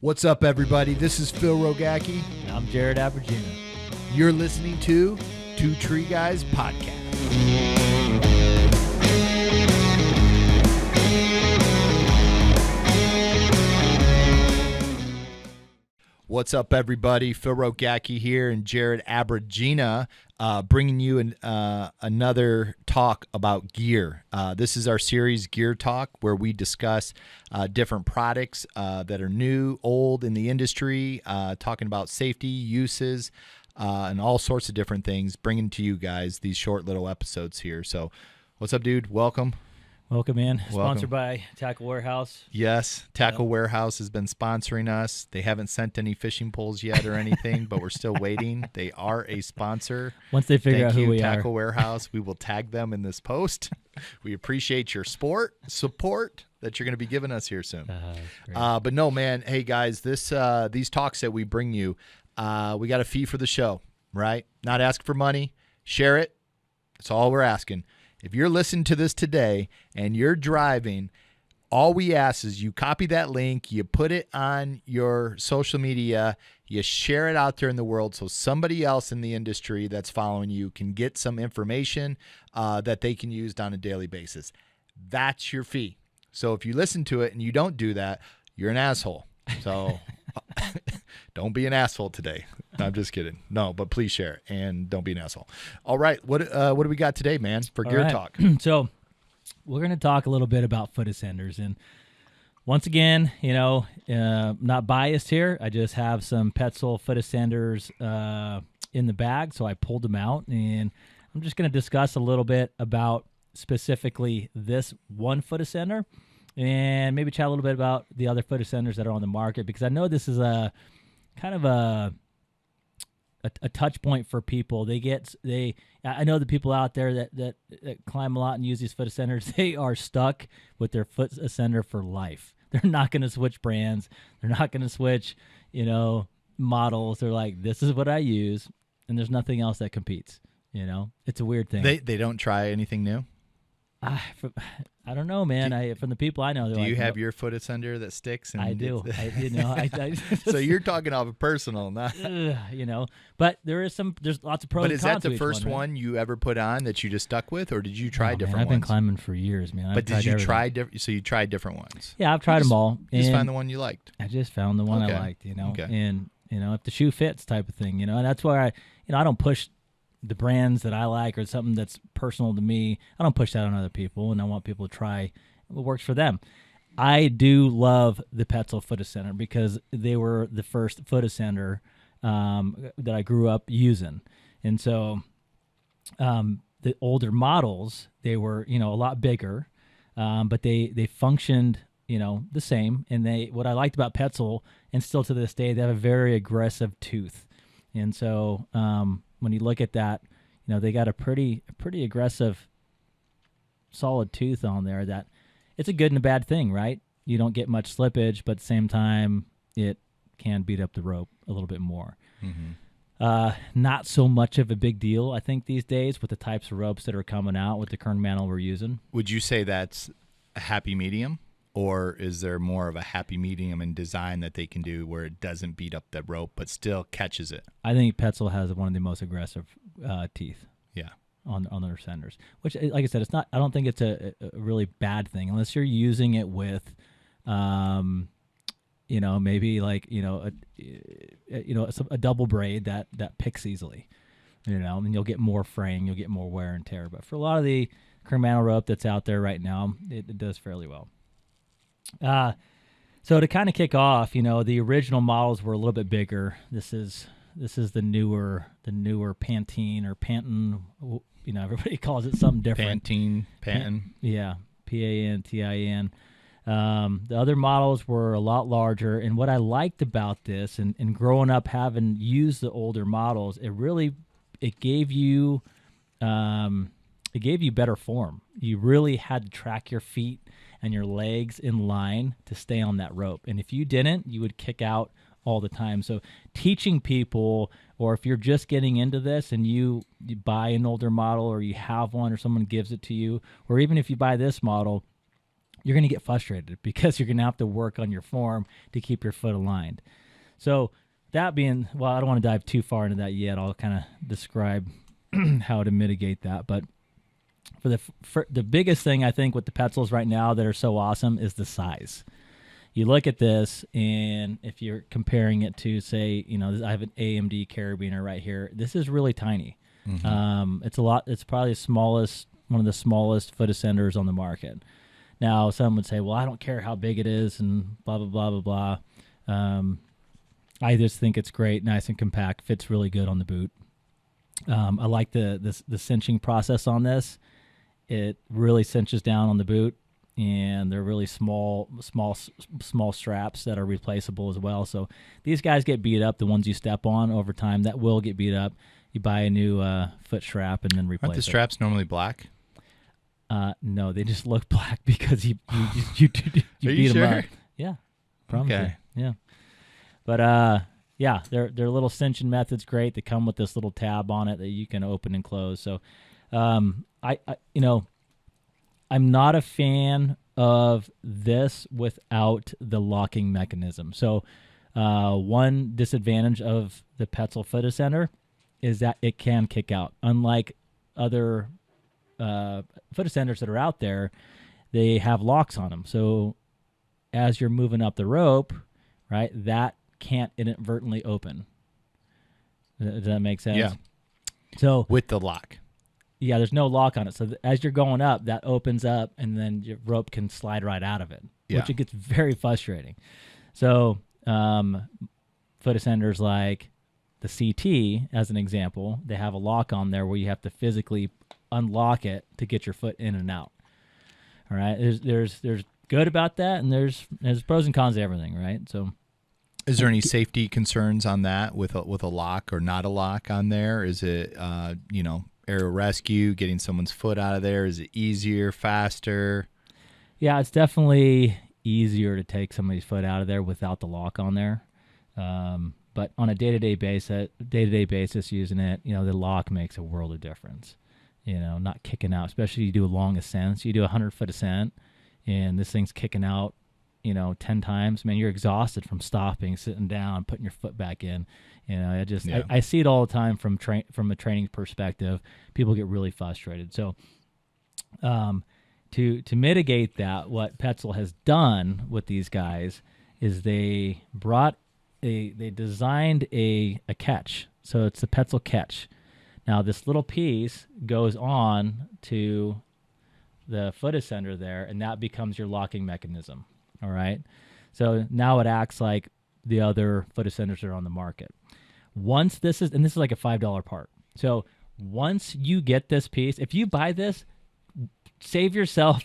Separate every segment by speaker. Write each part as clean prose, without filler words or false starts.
Speaker 1: What's up, everybody? This is Phil Rogacki.
Speaker 2: And I'm Jared Abergina.
Speaker 1: You're listening to Two Tree Guys Podcast. What's up, everybody? Phil Rogacki here and Jared Abergina bringing you another talk about gear. This is our series, Gear Talk, where we discuss different products that are new, old in the industry, talking about safety, uses, and all sorts of different things, bringing to you guys these short little episodes here. So what's up, dude? Welcome.
Speaker 2: Welcome in.
Speaker 1: Welcome.
Speaker 2: Sponsored by Tackle Warehouse.
Speaker 1: Yes, Tackle Warehouse has been sponsoring us. They haven't sent any fishing poles yet or anything, but we're still waiting. They are a sponsor.
Speaker 2: Once they figure out who we
Speaker 1: Tackle
Speaker 2: are.
Speaker 1: Warehouse. We will tag them in this post. We appreciate your support that you're going to be giving us here soon. But no, man. Hey, guys, these talks that we bring you, we got a fee for the show, right? Not asking for money. Share it. That's all we're asking. If you're listening to this today and you're driving, all we ask is you copy that link, you put it on your social media, you share it out there in the world so somebody else in the industry that's following you can get some information that they can use on a daily basis. That's your fee. So if you listen to it and you don't do that, you're an asshole. So don't be an asshole today. I'm just kidding. No, but please share it and don't be an asshole. All right. What do we got today, man, for Gear Talk?
Speaker 2: So we're going to talk a little bit about foot ascenders. And once again, not biased here. I just have some Petzl foot ascenders in the bag. So I pulled them out and I'm just going to discuss a little bit about specifically this one foot ascender and maybe chat a little bit about the other foot ascenders that are on the market, because I know this is a kind of a touch point for people. I know the people out there that climb a lot and use these foot ascenders, they are stuck with their foot ascender for life. They're not going to switch brands. They're not going to switch, models. They're like, this is what I use, and there's nothing else that competes. It's a weird thing.
Speaker 1: They don't try anything new?
Speaker 2: I don't know, man. From the people I know,
Speaker 1: do you have your foot ascender that sticks? And
Speaker 2: I do.
Speaker 1: So you're talking off of personal, not
Speaker 2: But there's lots of pros.
Speaker 1: But
Speaker 2: and
Speaker 1: is
Speaker 2: cons
Speaker 1: that the
Speaker 2: to each
Speaker 1: first one you ever put on that you just stuck with, or did you try different
Speaker 2: I've
Speaker 1: ones?
Speaker 2: been climbing for years, man.
Speaker 1: But did you try So you tried different ones?
Speaker 2: Yeah, I've tried them all.
Speaker 1: You just found the one you liked.
Speaker 2: I just found the one I liked,
Speaker 1: Okay.
Speaker 2: And if the shoe fits, type of thing, and that's why I don't push the brands that I like or something that's personal to me. I don't push that on other people, and I want people to try what works for them. I do love the Petzl foot ascender because they were the first foot ascender that I grew up using. And so the older models, they were, a lot bigger, but they functioned, the same. And what I liked about Petzl, and still to this day, they have a very aggressive tooth. And so when you look at that, they got a pretty aggressive, solid tooth on there. That it's a good and a bad thing, right? You don't get much slippage, but at the same time, it can beat up the rope a little bit more. Mm-hmm. Not so much of a big deal, I think, these days with the types of ropes that are coming out with the current mantle we're using.
Speaker 1: Would you say that's a happy medium, or is there more of a happy medium in design that they can do where it doesn't beat up the rope but still catches it?
Speaker 2: I think Petzl has one of the most aggressive teeth.
Speaker 1: Yeah.
Speaker 2: On their ascenders, which, like I said, it's not. I don't think it's a really bad thing unless you're using it with, maybe like a double braid that picks easily, and you'll get more fraying, you'll get more wear and tear. But for a lot of the current mantle rope that's out there right now, it does fairly well. So to kind of kick off, the original models were a little bit bigger. This is the newer Pantin or Pantin. Everybody calls it something different.
Speaker 1: Pantin.
Speaker 2: Yeah, Pantin. The other models were a lot larger, and what I liked about this, and growing up having used the older models, it gave you better form. You really had to track your feet and your legs in line to stay on that rope, and if you didn't, you would kick out all the time. So teaching people, or if you're just getting into this and you buy an older model or you have one or someone gives it to you, or even if you buy this model, you're going to get frustrated because you're going to have to work on your form to keep your foot aligned. So that being, well, I don't want to dive too far into that yet. I'll kind of describe how to mitigate that. But for the biggest thing I think with the Petzls right now that are so awesome is the size. You look at this, and if you're comparing it to, say, I have an AMD carabiner right here. This is really tiny. Mm-hmm. It's probably one of the smallest foot ascenders on the market. Now, some would say, well, I don't care how big it is and blah, blah, blah, blah, blah. I just think it's great, nice and compact, fits really good on the boot. I like the cinching process on this. It really cinches down on the boot, and they're really small straps that are replaceable as well. So these guys get beat up, the ones you step on over time, that will get beat up. You buy a new foot strap and then replace it.
Speaker 1: Aren't the straps normally black?
Speaker 2: No, they just look black because you beat them up. Yeah, promise
Speaker 1: okay.
Speaker 2: You. Yeah, but yeah, their little cinching method's great. They come with this little tab on it that you can open and close. So, I'm not a fan of this without the locking mechanism. So, one disadvantage of the Petzl foot ascender is that it can kick out. Unlike other foot ascenders that are out there, they have locks on them. So as you're moving up the rope, right, that can't inadvertently open. Does that make sense?
Speaker 1: Yeah.
Speaker 2: So
Speaker 1: with the lock.
Speaker 2: Yeah, there's no lock on it. So as you're going up, that opens up, and then your rope can slide right out of it, which it gets very frustrating. So foot ascenders like the CT, as an example, they have a lock on there where you have to physically unlock it to get your foot in and out. All right, there's good about that, and there's pros and cons to everything, right? So,
Speaker 1: is there any safety concerns on that with a lock or not a lock on there? Is it aerial rescue, getting someone's foot out of there? Is it easier, faster?
Speaker 2: Yeah, it's definitely easier to take somebody's foot out of there without the lock on there. But on a day-to-day basis using it, the lock makes a world of difference. Not kicking out, especially you do a long ascent. So you do a 100-foot ascent, and this thing's kicking out, 10 times. Man, you're exhausted from stopping, sitting down, putting your foot back in. I see it all the time from a training perspective. People get really frustrated. So, to mitigate that, what Petzl has done with these guys is they designed a catch. So it's the Petzl catch. Now this little piece goes on to the foot ascender there, and that becomes your locking mechanism. All right. So now it acts like the other foot ascenders that are on the market. Once this is like a $5 part. So once you get this piece, if you buy this, save yourself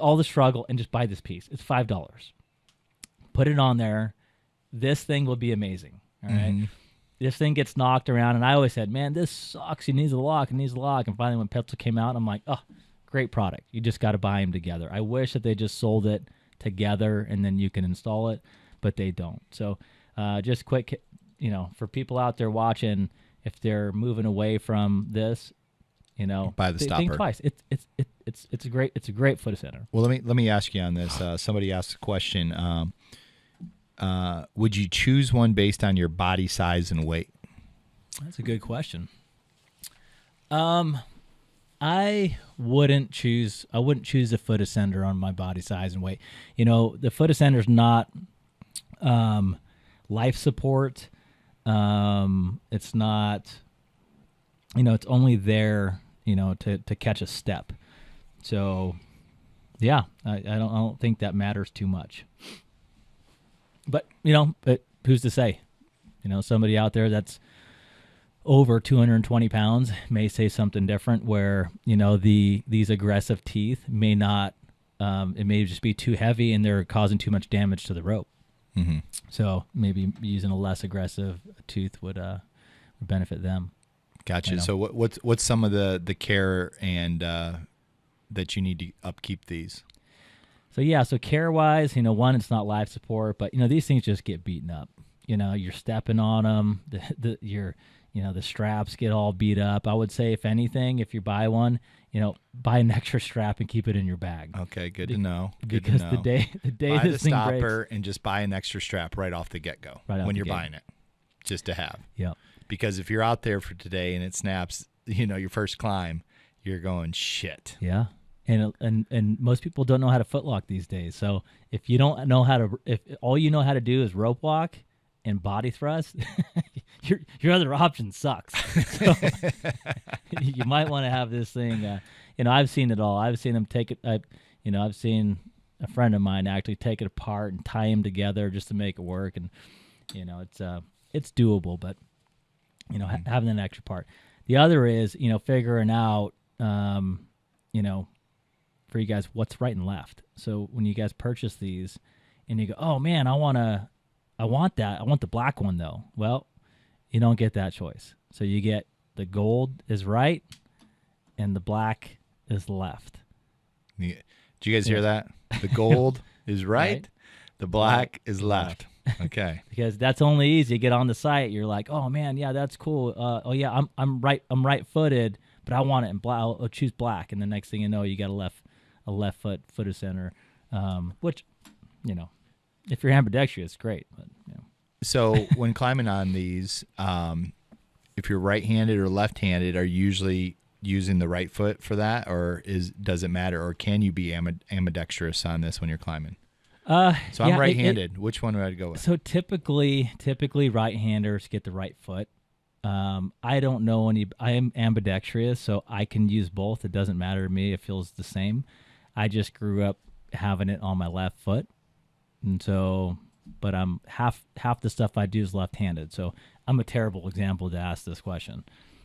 Speaker 2: all the struggle and just buy this piece. It's $5. Put it on there. This thing will be amazing. All right. Mm-hmm. This thing gets knocked around, and I always said, man, this sucks. It needs a lock. It needs a lock. And finally when Petzl came out, I'm like, oh, great product. You just got to buy them together. I wish that they just sold it together and then you can install it, but they don't. So just quick, for people out there watching, if they're moving away from this,
Speaker 1: buy the stopper.
Speaker 2: Think twice. It's a great foot ascender.
Speaker 1: Well, let me ask you on this. Somebody asked a question. Would you choose one based on your body size and weight?
Speaker 2: That's a good question. I wouldn't choose a foot ascender on my body size and weight. The foot ascender's not life support. It's not, it's only there, to catch a step. So yeah, I don't think that matters too much. But, who's to say? Somebody out there that's over 220 pounds may say something different where, these aggressive teeth may not, it may just be too heavy and they're causing too much damage to the rope. Mm-hmm. So maybe using a less aggressive tooth would benefit them.
Speaker 1: Gotcha. So what's some of the care and that you need to upkeep these?
Speaker 2: So care-wise, one, it's not life support, but, these things just get beaten up. You're stepping on them. You're The straps get all beat up. I would say, if anything, if you buy one, buy an extra strap and keep it in your bag.
Speaker 1: Okay, good to know. Good
Speaker 2: because
Speaker 1: to know.
Speaker 2: the day
Speaker 1: buy
Speaker 2: this
Speaker 1: the
Speaker 2: thing
Speaker 1: stopper
Speaker 2: breaks,
Speaker 1: and just buy an extra strap right off the get-go when you're buying it, just to have.
Speaker 2: Yep.
Speaker 1: Because if you're out there for today and it snaps, your first climb, you're going shit.
Speaker 2: Yeah. And most people don't know how to footlock these days. So if you don't know if all you know how to do is rope walk and body thrust, your other option sucks. So you might want to have this thing. I've seen it all. I've seen them take it. I've seen a friend of mine actually take it apart and tie them together just to make it work. And it's doable, but having an extra part. The other is figuring out for you guys what's right and left. So when you guys purchase these and you go, oh man, I want that. I want the black one though. Well, you don't get that choice. So you get the gold is right and the black is left.
Speaker 1: Yeah. Did you guys hear that? The gold is right, the black is left. Okay.
Speaker 2: Because that's only easy. You get on the site, you're like, oh man, yeah, that's cool. I'm right-footed, but I want it in black. I'll choose black, and the next thing you know, you got a left foot center, which, if you're ambidextrous, great. But
Speaker 1: So when climbing on these, if you're right-handed or left-handed, are you usually using the right foot for that, or does it matter, or can you be ambidextrous on this when you're climbing? So I'm right-handed. Which one would I go with?
Speaker 2: So typically right-handers get the right foot. I don't know I am ambidextrous, so I can use both. It doesn't matter to me. It feels the same. I just grew up having it on my left foot. And so, but I'm half the stuff I do is left-handed. So I'm a terrible example to ask this question.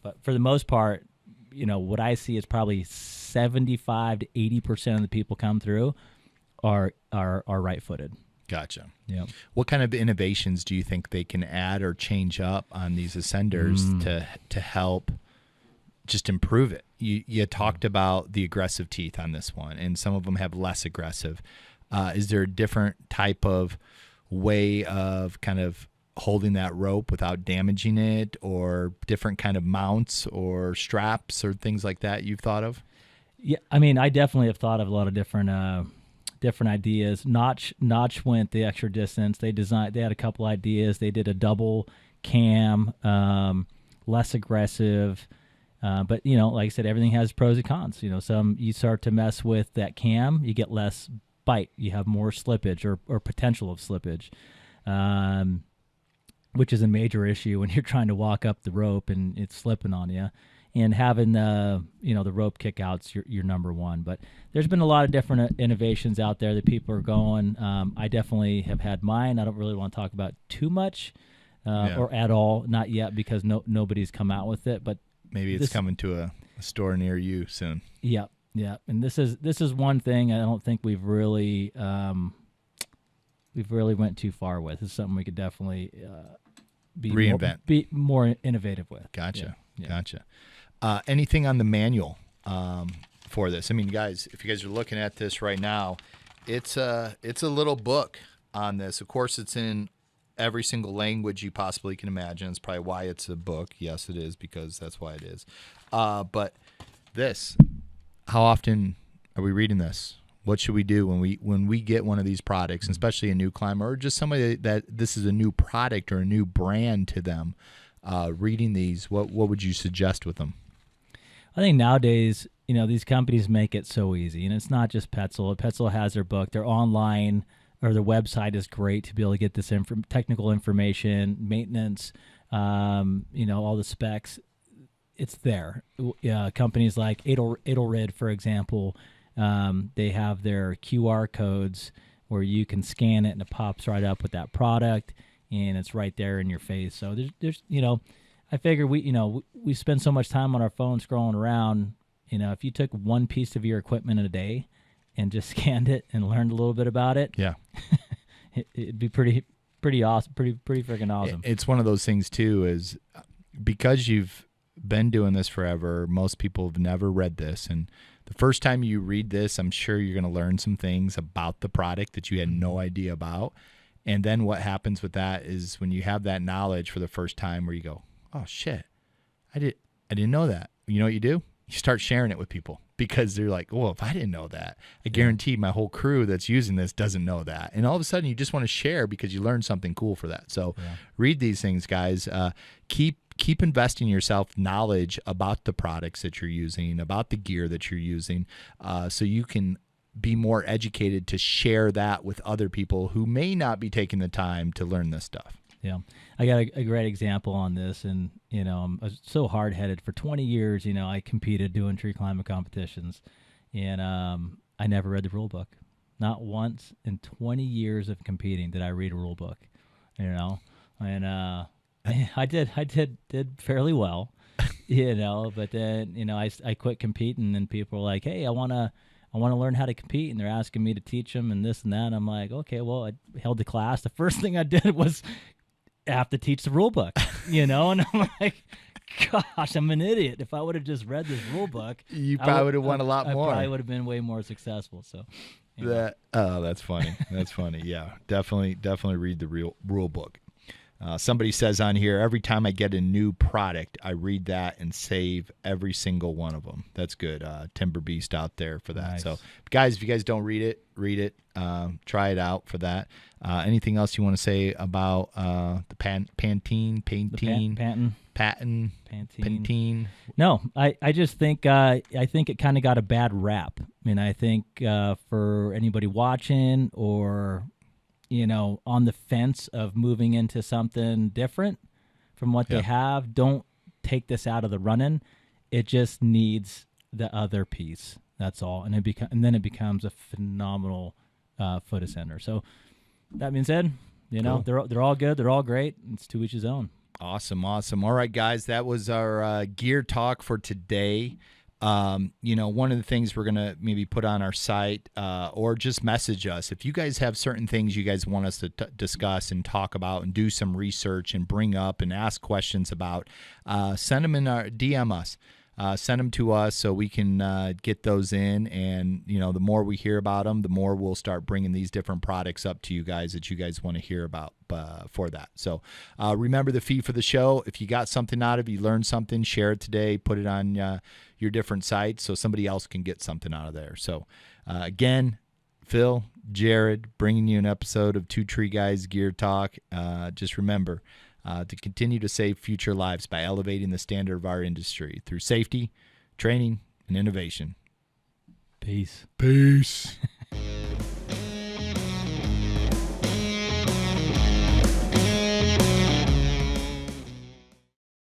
Speaker 2: But for the most part, what I see is probably 75 to 80% of the people come through are right-footed.
Speaker 1: Gotcha.
Speaker 2: Yeah.
Speaker 1: What kind of innovations do you think they can add or change up on these ascenders to help just improve it? You talked about the aggressive teeth on this one, and some of them have less aggressive. Is there a different type of way of kind of holding that rope without damaging it, or different kind of mounts or straps or things like that you've thought of?
Speaker 2: Yeah, I mean, I definitely have thought of a lot of different ideas. Notch went the extra distance. They had a couple ideas. They did a double cam, less aggressive. But like I said, everything has pros and cons. Some you start to mess with that cam, you get less bite. You have more slippage or potential of slippage, which is a major issue when you're trying to walk up the rope and it's slipping on you. And having the rope kickouts, your number one. But there's been a lot of different innovations out there that people are going. I definitely have had mine. I don't really want to talk about too much or at all, not yet, because nobody's come out with it. But
Speaker 1: maybe it's coming to a store near you soon.
Speaker 2: Yeah. And this is one thing I don't think we've really went too far with. It's something we could definitely be more innovative with.
Speaker 1: Gotcha.
Speaker 2: Yeah.
Speaker 1: Gotcha. Anything on the manual for this? I mean, guys, if you guys are looking at this right now, it's a little book on this. Of course, it's in every single language you possibly can imagine. It's probably why it's a book. Yes, it is, because that's why it is. But this, how often are we reading this? What should we do when we get one of these products, especially a new climber or just somebody that this is a new product or a new brand to them? Reading these, what would you suggest with them?
Speaker 2: I think nowadays, these companies make it so easy, and it's not just Petzl. Petzl has their book. Their online or their website is great to be able to get this technical information, maintenance, all the specs. It's there. Companies like Edelrid, for example, they have their QR codes where you can scan it and it pops right up with that product, and it's right there in your face. So there's I figure we spend so much time on our phone scrolling around. If you took one piece of your equipment in a day and just scanned it and learned a little bit about it,
Speaker 1: yeah,
Speaker 2: it'd be pretty awesome, pretty freaking awesome.
Speaker 1: It's one of those things too, is because you've been doing this forever, most people have never read this, and the first time you read this, I'm sure you're going to learn some things about the product that you had no idea about. And then what happens with that is when you have that knowledge for the first time where you go, oh shit, I didn't know that. You know what you do? You start sharing it with people because they're like, well, if I didn't know that, I guarantee my whole crew that's using this doesn't know that. And all of a sudden you just want to share because you learned something cool for that. So read these things, guys. Keep investing in yourself knowledge about the products that you're using, about the gear that you're using, so you can be more educated to share that with other people who may not be taking the time to learn this stuff.
Speaker 2: Yeah. I got a great example on this. And, I was so hard-headed. For 20 years, I competed doing tree climbing competitions. And I never read the rule book. Not once in 20 years of competing did I read a rule book, And I did fairly well, But then, I quit competing, and people were like, hey, I want to learn how to compete, and they're asking me to teach them and this and that. And I'm like, okay, well, I held the class. The first thing I did was have to teach the rule book, and I'm like, gosh, I'm an idiot. If I would have just read this rule book,
Speaker 1: you probably would have won a lot more.
Speaker 2: I probably would have been way more successful. So
Speaker 1: that's funny. That's funny. Yeah, definitely read the rule book. Somebody says on here, every time I get a new product, I read that and save every single one of them. That's good. Timber Beast out there for that. Nice. So, guys, if you guys don't read it. Try it out for that. Anything else you want to say about the Pantin?
Speaker 2: No, I just think I think it kind of got a bad rap. I think for anybody watching or on the fence of moving into something different from what they have, don't take this out of the running. It just needs the other piece. That's all, and then it becomes a phenomenal foot ascender. So that being said, cool. they're all good. They're all great. It's to each his own.
Speaker 1: Awesome. All right, guys, that was our gear talk for today. One of the things we're going to maybe put on our site or just message us. If you guys have certain things you guys want us to discuss and talk about and do some research and bring up and ask questions about, send them in our DM us. Send them to us so we can get those in. And, the more we hear about them, the more we'll start bringing these different products up to you guys that you guys want to hear about for that. So remember the fee for the show. If you got something out of it, you learned something, share it today, put it on your different sites so somebody else can get something out of there. So again, Phil, Jared, bringing you an episode of Two Tree Guys Gear Talk. Just remember, to continue to save future lives by elevating the standard of our industry through safety, training, and innovation.
Speaker 2: Peace.